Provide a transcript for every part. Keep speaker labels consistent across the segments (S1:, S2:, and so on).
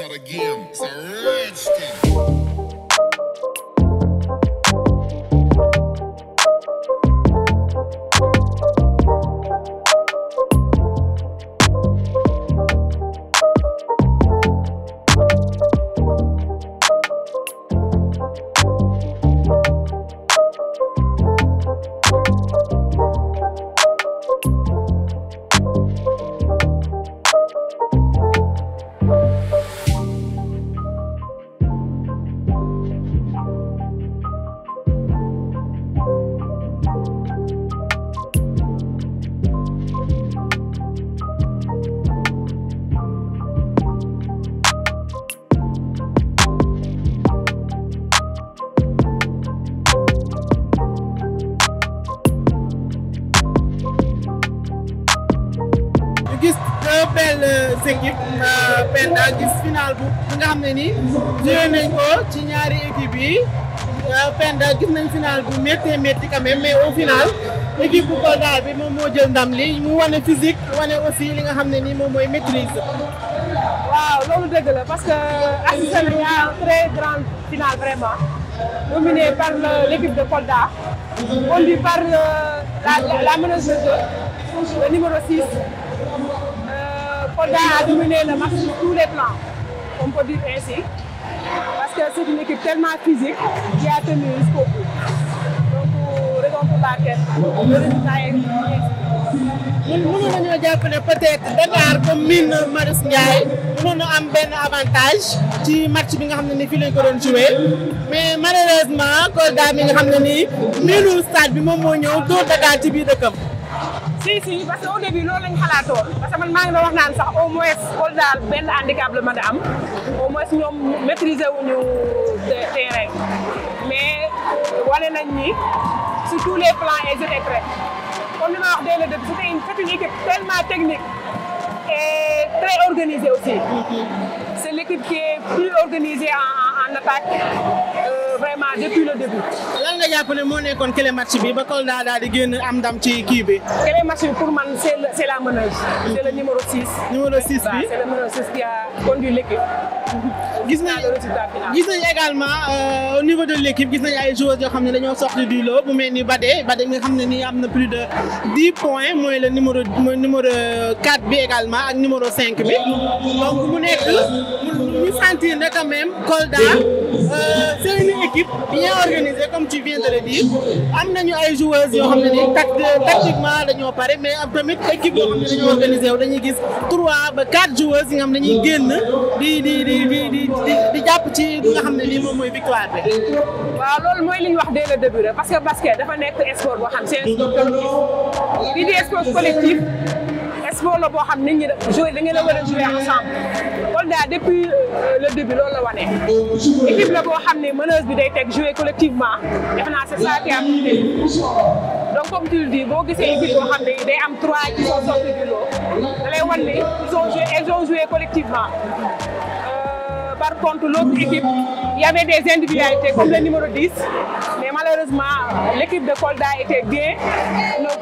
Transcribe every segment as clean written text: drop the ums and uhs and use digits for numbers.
S1: out again. It's a Redskin.
S2: gis deux belles équipes Penda gis final bu nga xam ne nii joué nañ ko ci ñaari équipes yi Penda gis nañ final bu métti quand même mais au final équipe bu Kolda bi moom moo jël ndam li mu wane physique wane aussi li nga xam ne nii moom mooy maîtrise.
S3: waaw loolu dëgg la parce que assisté nañu à une très grande finale vraiment dominée par l'équipe de Kolda conduite par la meneuse de jeu le numéro 6. Kolda a dominé le match sur tous les plans, on peut dire ainsi, parce que c'est une équipe tellement physique qui a tenu jusqu'au bout. Donc, raison pour laquelle le résultat est
S2: mënoon nañoo jàpp ne peut-être Dakar comme mine Marius Ndiaye mënoon na am benn avantage ci match bi nga xam ne ni fii lañ ko doon joué mais malheureusement Kolda mi nga xam ne nii miinu stade bi moom moo ñëw dóor Dakar ci biir dëkkam.
S3: si parce que au début loolu lañ xalaatoon parce que man maa ngi doon wax naan sax au moins Kolda benn handicap la mën a am au moins ñoom maîtriser wuñu terrain mais wane nañ ni sur tous les plans ils étaient prêts comme li ma wax dès le début c'est une équipe tellement technique et très organisée aussi. C'est l'équipe qui est plus organisée en attaque vraiment depuis le début.
S2: lan nga jàpp ne moo nekkoon clé match bi ba Kolda daal di génn am ndam ci kii bi.
S3: Clé match bi pour man c'est la meneuse. C'est le numéro 6.
S2: numéro 6 bi
S3: c'est le numéro 6 qui a conduit l'équipe.
S2: gis nañ également au niveau de l'équipe gis nañ ay joueurs yoo xam ne dañoo sorti du lot bu mel ni Badé nga xam ne nii am na plus de 10 points mooy le numéro 4 bi également ak numéro 5 bi donc mu nekk ñu sentir ne quand même Kolda c'est une équipe bien organisée comme tu viens de le dire am nañu ay joueuses yoo xam ne nii tactiquement dañoo pare mais am tamit équipe yoo xam ne dañoo organisé wu dañuy gis 3 ba 4 joueuses yi nga xam ne dañuy génn di jàpp ci li nga xam ne lii moom mooy victoire bi.
S3: waaw loolu mooy li ñu wax dès le début rek parce que basket dafa nekk sport boo xam c'est un sport collectif lii di sport collectif sport la boo xam nit ñi jouer da ngeen a war a jouer ensemble Kolda depuis le début loolu la wane. équipe la boo xam ne meneuse bi day teg jouer collectivement defe naa c'est ça qui a pris donc comme tu le dis boo gisee équipe boo xam ne day am 3 qui sont sortis du lot da lay wan ne ils ont joué collectivement. Par contre, l'autre équipe, il y avait des individualités comme le numéro 10, mais malheureusement, l'équipe de Kolda était bien. Donc,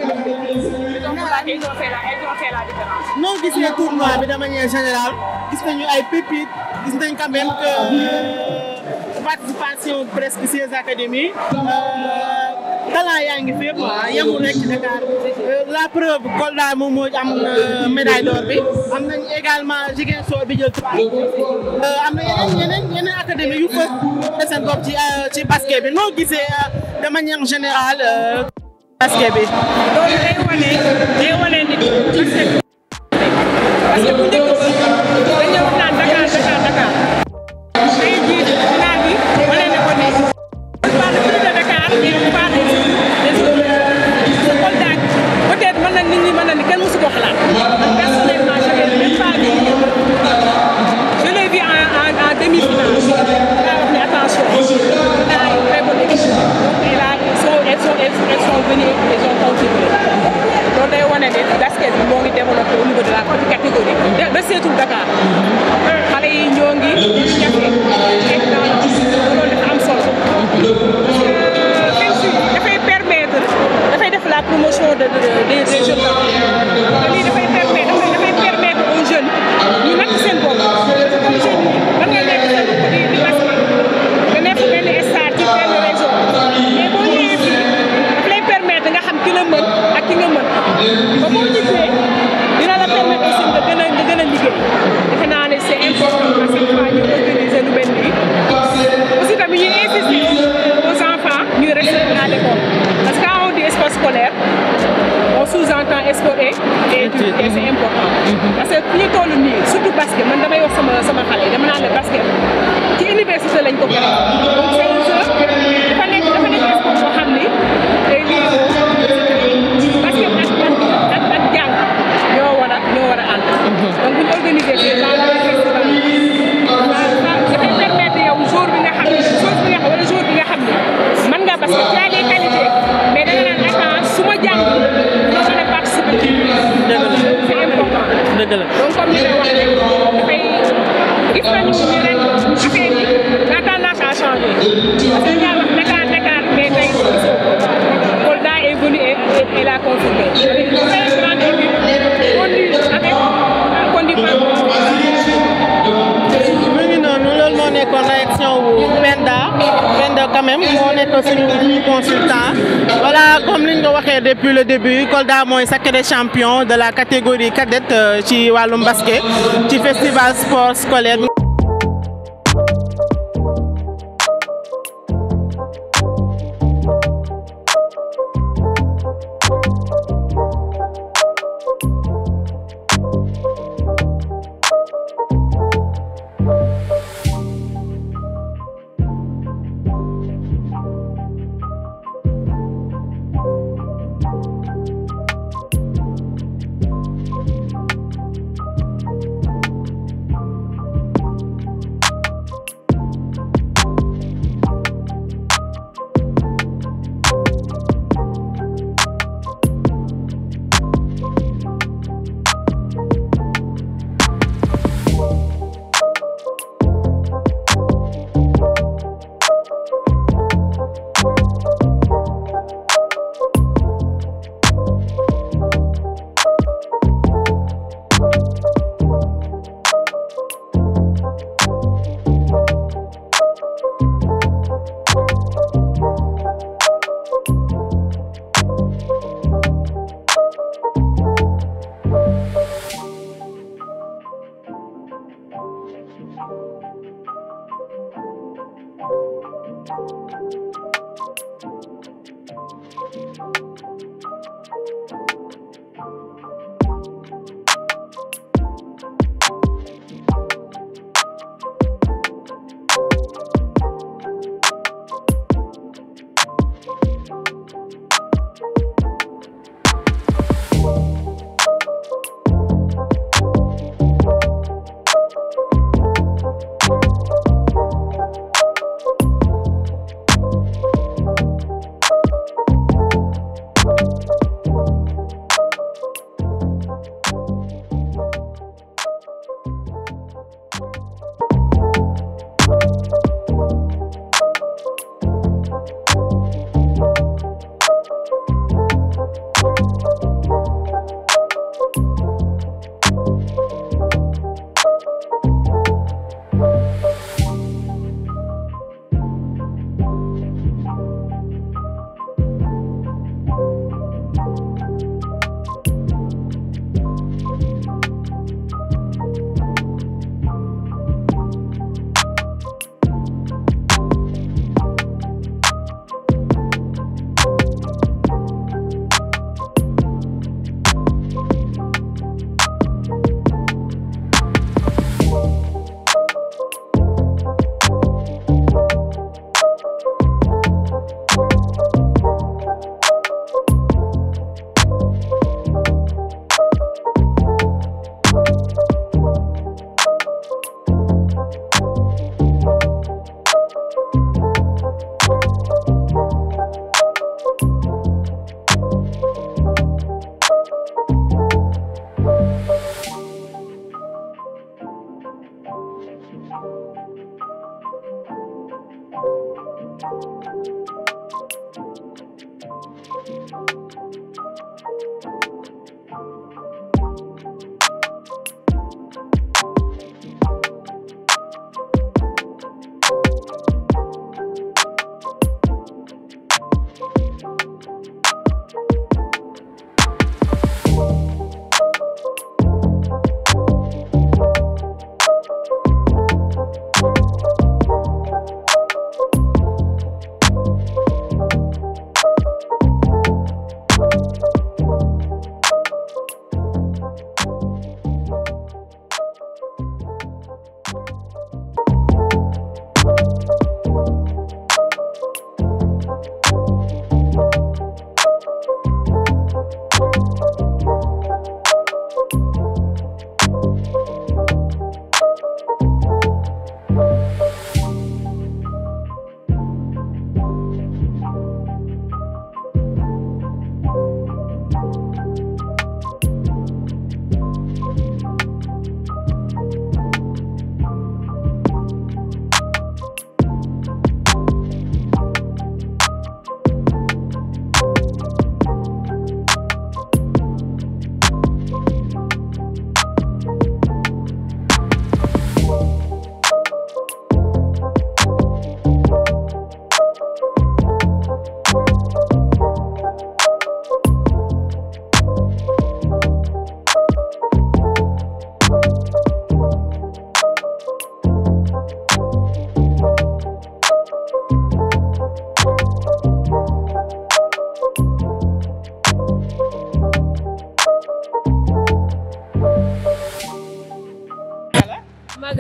S3: ils ont fait la différence.
S2: Non, gis nañ tournoi bi de manière générale, gis nañu ay pépites, gis nañ quand même que participation presque 16 académies. Talent yaa ngi fépp yemul rek ci Dakar la preuve Kolda moom moo am médaille d'or bi am nañ également Ziguinchor bi jël 3 am na yeneen académie yu fës seen bopp ci basket bi noo gisee de manière générale basket bi.
S3: loolu day wane ni basket parce que bu njëkk ba dañoo wax naan Dakar tey jii naan bi wane na ko ni on parle plus de Dakar mais on parle des autres Kolda peut-être mën na nit ñi mën na ni kenn mësu ko xalaat man personnellement je l'ai même pas vu je l'ai vu en demi-finale daa wax ni attention on a une très bonne équipe donc elles sont venues et ont contribué loolu day wane ne basket bi moo ngi développé au niveau de la catégorie de seetul Dakar xale yi ñoo ngi ñafe loolu dafa am solo dafay def la promotion des jeunes lii dafay permettre aux jeunes ñu natt seen bopp comme jeunes yi et c'est important. Parce que fi ñu toll nii surtout basket man damay wax sama xale yi dama naan la basket ci université lañ ko créé donc c'est un jeu dafa nekk sport boo xam ni day lié basket ak jàng ñoo war a ànd. donc bu ñu organisé fii genre festival dafay permettre yow jour bi nga xam ne wala jour bi nga xam ne mën nga basket tu as des qualités mais da nga naan attends su ma jàng doo mën a participer.
S2: dëgg la
S3: c'est important.
S2: dëgg la
S3: donc comme ni nga wax rek dafay gis nañu ni ren affaire yi la tendance a changé parce que nga wax Dakar mais tey Kolda est venu et l'a confirmé avec une très grande équipe conduite par
S2: mu ngi noonu loolu moo nekkoon réaction wu Penda quand même moo nekk suñu consultant voilà comme liñ ko waxee depuis le début Kolda mooy sacré champion de la catégorie cadette ci wàllum basket ci festival sport scolaire.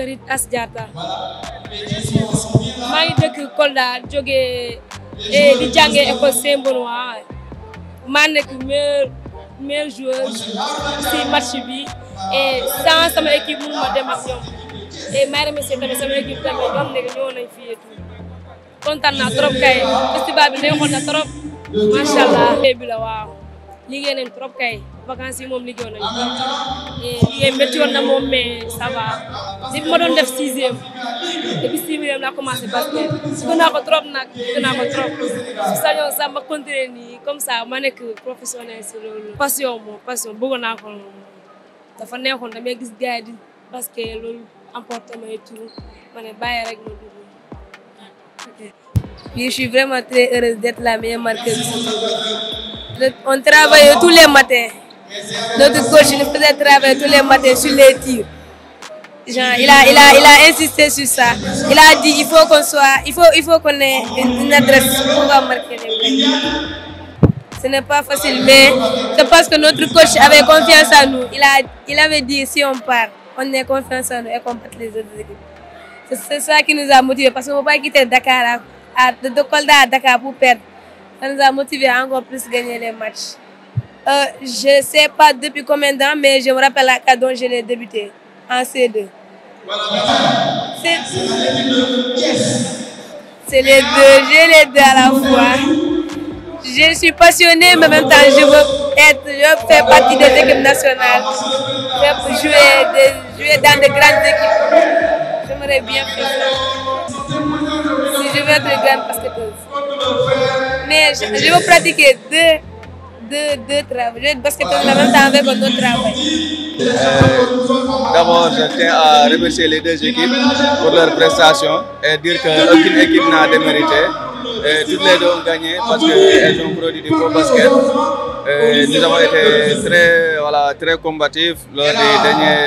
S4: Farid As Diatta maa ngi dëkk Kolda jógee di jàngee école Saint-Benoît maa nekk meilleure joueuse si match bi et sans sama équipe mënu ma dem ak ñoom et maa remercier tamit sama équipe tamit ñoom nekk ñëwoon nañ fii et tout kontaan naa trop kay festival bi neexoon na trop macha allah. bi la waaw liggéey nañ trop kay vacances yi moom liggéeyoon nañ trop liggéey métti woon na moom mais ça va depuis ma doon def 6e depuis 6e laa commencé basket gën naa ko trop nag gën naa ko trop su sañoon sax ma continuer nii comme ça ma nekk professionnel si loolu. passion bëggoon naa ko dafa neexoon damay gis gars yi di basket loolu emportement et tout ma ne bàyyi rek ma dugg. Je suis vraiment très heureuse d'être la meilleure marqueuse. On travaille tous les matins. Notre coach nous faisait travailler tous les matins sur les tirs. Genre, il a insisté sur ça. Il a dit il faut qu'on ait une adresse pour pouvoir marquer les points. Ce n'est pas facile, mais c'est parce que notre coach avait confiance en nous. Il avait dit si on part, on a confiance en nous et qu'on batte les autres équipes. C'est ça qui nous a motivés parce qu'on ne peut pas quitter Dakar de Kolda à Dakar pour perdre. Ça nous a motivés à encore plus gagner les matchs. Je ne sais pas depuis combien de temps, mais je me rappelle à quand je l'ai débuté, en C2. C'est les deux, j'ai les deux à la fois. Je suis passionnée, mais en même temps, je veux faire partie des équipes nationales. Je veux jouer dans de grandes équipes. J'aimerais bien faire ça. Si je veux être une grande basketteuse. Mais je veux pratiquer deux travaux. Je veux être basketteuse en même temps avec un autre travail.
S5: D'abord, je tiens à remercier les deux équipes pour leur prestation et dire qu'aucune équipe n'a démérité. Toutes les deux ont gagné parce qu'elles ont produit du beau basket. Nous avons été très combatifs lors des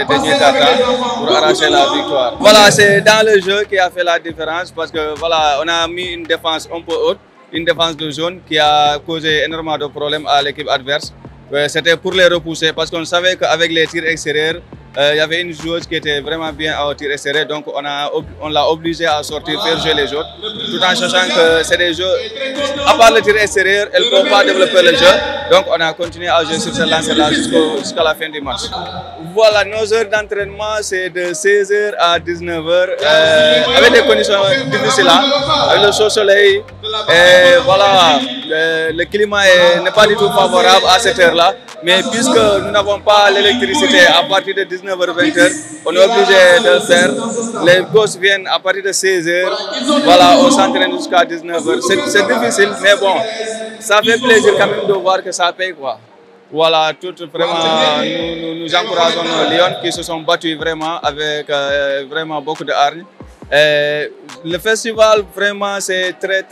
S5: derniers tatas pour arracher la victoire. Voilà, c'est dans le jeu qui a fait la différence parce que voilà, on a mis une défense un peu haute, une défense de zone qui a causé énormément de problèmes à l'équipe adverse. C'était pour les repousser parce qu'on savait qu'avec les tirs extérieurs, il y avait une joueuse qui était vraiment bien au tir extérieur, donc on l'a obligée à sortir, faire jouer les autres, tout en sachant que c'est des jeux, à part le tir extérieur, elles ne peuvent pas développer le jeu, donc on a continué à jouer sur cette lancée-là jusqu'à la fin du match. Voilà, nos heures d'entraînement, c'est de 16h à 19h, avec des conditions difficiles, avec le chaud soleil, et voilà, le climat n'est pas du tout favorable à cette heure-là. Mais puisque nous n'avons pas l'électricité à partir de 19h-20h, on est obligé de le faire. Les gosses viennent à partir de 16h. Voilà, on s'entraîne jusqu'à 19h. C'est difficile, mais bon, ça fait plaisir quand même de voir que ça paye, quoi. Voilà, vraiment, nous encourageons nos Lions qui se sont battus vraiment avec vraiment beaucoup de hargne. Le festival, vraiment, c'est très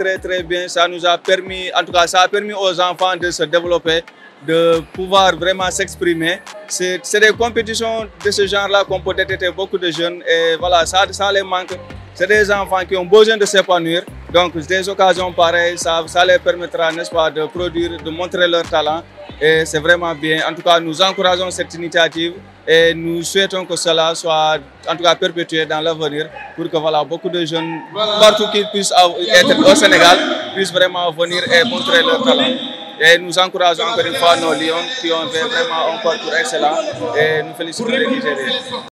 S5: bien. Ça nous a permis, en tout cas, ça a permis aux enfants de se développer, de pouvoir vraiment s'exprimer. C'est des compétitions de ce genre-là qu'on peut détecter beaucoup de jeunes et voilà, ça les manque. C'est des enfants qui ont besoin de s'épanouir. Donc, des occasions pareilles, ça les permettra, n'est-ce pas, de produire, de montrer leur talent. Et c'est vraiment bien. En tout cas, nous encourageons cette initiative et nous souhaitons que cela soit, en tout cas, perpétué dans l'avenir pour que voilà, beaucoup de jeunes, partout qu'ils puissent être au Sénégal, puissent vraiment venir et montrer leur talent. Et nous encourageons encore une fois nos Lions qui ont fait vraiment un parcours excellent et nous félicitons les Nigériens.